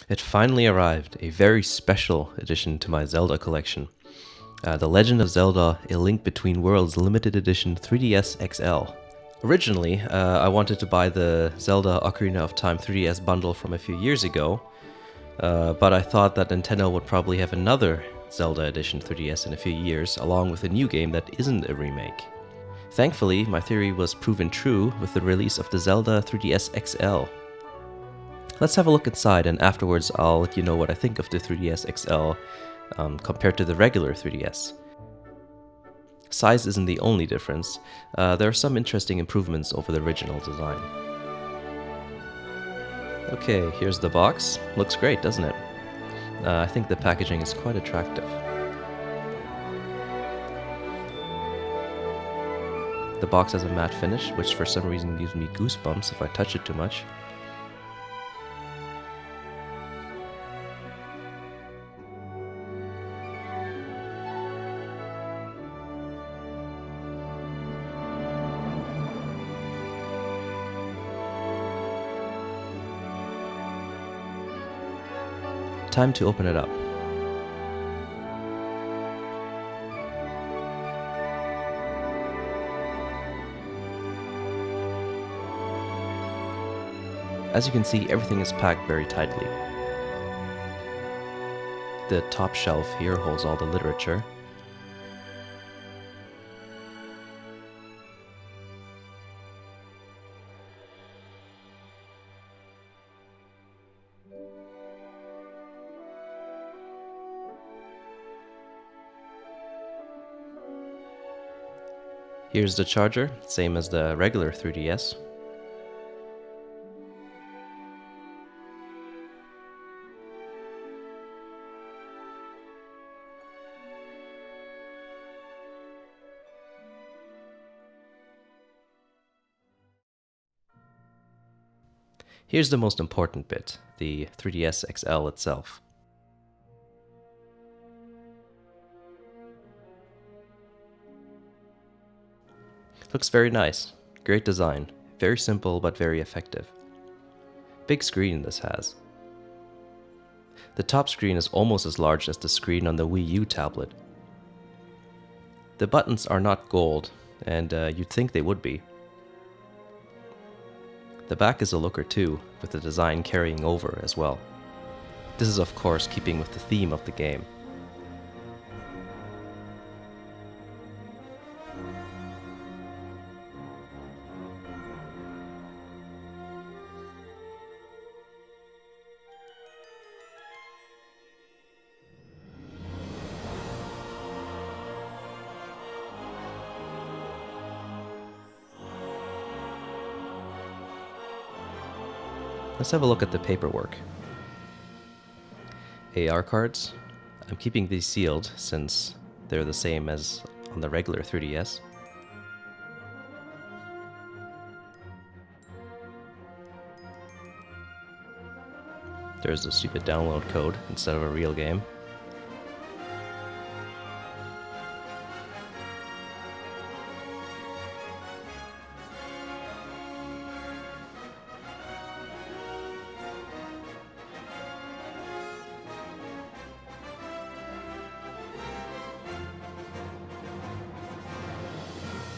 It finally arrived, a very special addition to my Zelda collection. The Legend of Zelda: A Link Between Worlds Limited Edition 3DS XL. Originally, I wanted to buy the Zelda Ocarina of Time 3DS bundle from a few years ago, but I thought that Nintendo would probably have another Zelda Edition 3DS in a few years, along with a new game that isn't a remake. Thankfully, my theory was proven true with the release of the Zelda 3DS XL. Let's have a look inside, and afterwards I'll let you know what I think of the 3DS XL compared to the regular 3DS. Size isn't the only difference. There are some interesting improvements over the original design. Okay, here's the box. Looks great, doesn't it? I think the packaging is quite attractive. The box has a matte finish, which for some reason gives me goosebumps if I touch it too much. Time to open it up. As you can see, everything is packed very tightly. The top shelf here holds all the literature. Here's the charger, same as the regular 3DS. Here's the most important bit, the 3DS XL itself. Looks very nice, great design, very simple but very effective. Big screen this has. The top screen is almost as large as the screen on the Wii U tablet. The buttons are not gold, and you'd think they would be. The back is a looker too, with the design carrying over as well. This is of course keeping with the theme of the game. Let's have a look at the paperwork. AR cards. I'm keeping these sealed since they're the same as on the regular 3DS. There's a stupid download code instead of a real game.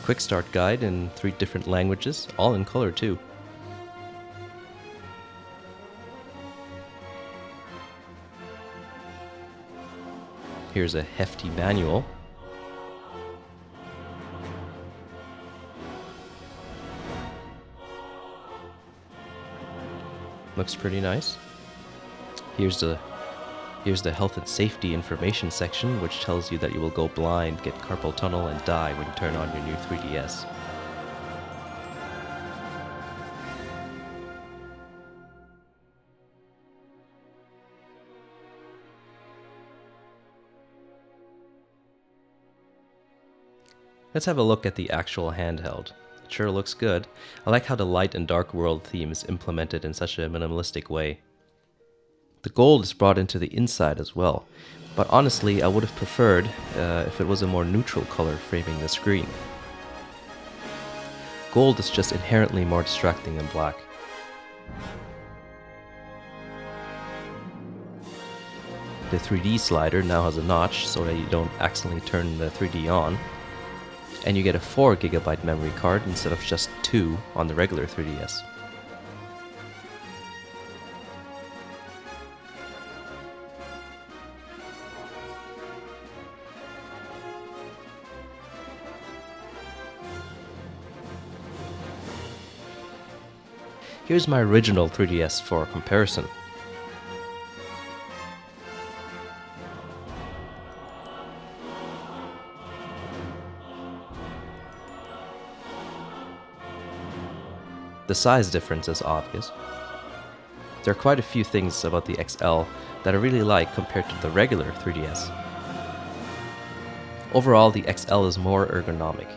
Quick start guide in 3 different languages, all in color too. Here's a hefty manual. Looks pretty nice. Here's the health and safety information section, which tells you that you will go blind, get carpal tunnel, and die when you turn on your new 3DS. Let's have a look at the actual handheld. It sure looks good. I like how the light and dark world theme is implemented in such a minimalistic way. The gold is brought into the inside as well, but honestly I would have preferred if it was a more neutral color framing the screen. Gold is just inherently more distracting than black. The 3D slider now has a notch so that you don't accidentally turn the 3D on. And you get a 4GB memory card instead of just 2 on the regular 3DS. Here's my original 3DS for comparison. The size difference is obvious. There are quite a few things about the XL that I really like compared to the regular 3DS. Overall, the XL is more ergonomic.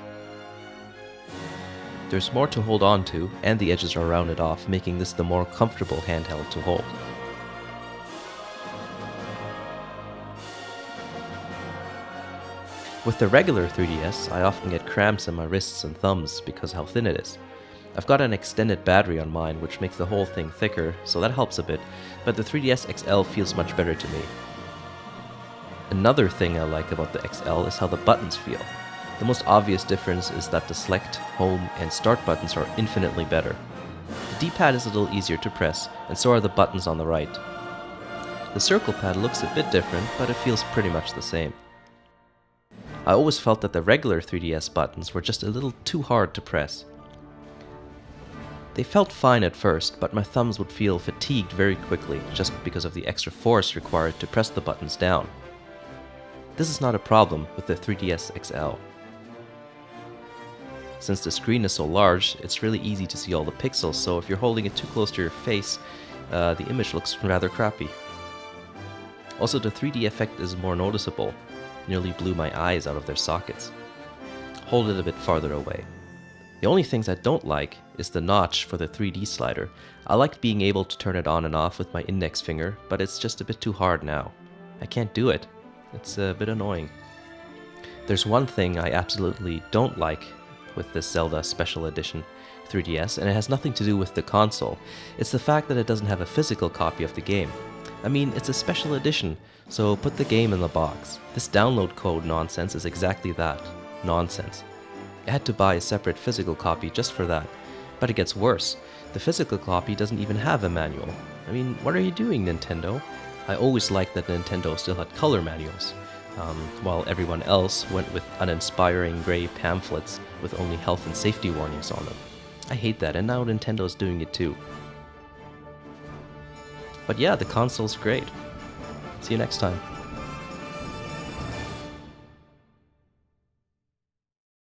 There's more to hold on to, and the edges are rounded off, making this the more comfortable handheld to hold. With the regular 3DS, I often get cramps in my wrists and thumbs because how thin it is. I've got an extended battery on mine, which makes the whole thing thicker, so that helps a bit, but the 3DS XL feels much better to me. Another thing I like about the XL is how the buttons feel. The most obvious difference is that the select, home, and start buttons are infinitely better. The D-pad is a little easier to press, and so are the buttons on the right. The circle pad looks a bit different, but it feels pretty much the same. I always felt that the regular 3DS buttons were just a little too hard to press. They felt fine at first, but my thumbs would feel fatigued very quickly just because of the extra force required to press the buttons down. This is not a problem with the 3DS XL. Since the screen is so large, it's really easy to see all the pixels, so if you're holding it too close to your face, the image looks rather crappy. Also, the 3D effect is more noticeable. Nearly blew my eyes out of their sockets. Hold it a bit farther away. The only things I don't like is the notch for the 3D slider. I liked being able to turn it on and off with my index finger, but it's just a bit too hard now. I can't do it. It's a bit annoying. There's one thing I absolutely don't like with this Zelda Special Edition 3DS, and it has nothing to do with the console. It's the fact that it doesn't have a physical copy of the game. I mean, it's a special edition, so put the game in the box. This download code nonsense is exactly that. Nonsense. I had to buy a separate physical copy just for that. But it gets worse. The physical copy doesn't even have a manual. I mean, what are you doing, Nintendo? I always liked that Nintendo still had color manuals, while everyone else went with uninspiring gray pamphlets with only health and safety warnings on them. I hate that, and now Nintendo's doing it too. But yeah, the console's great. See you next time.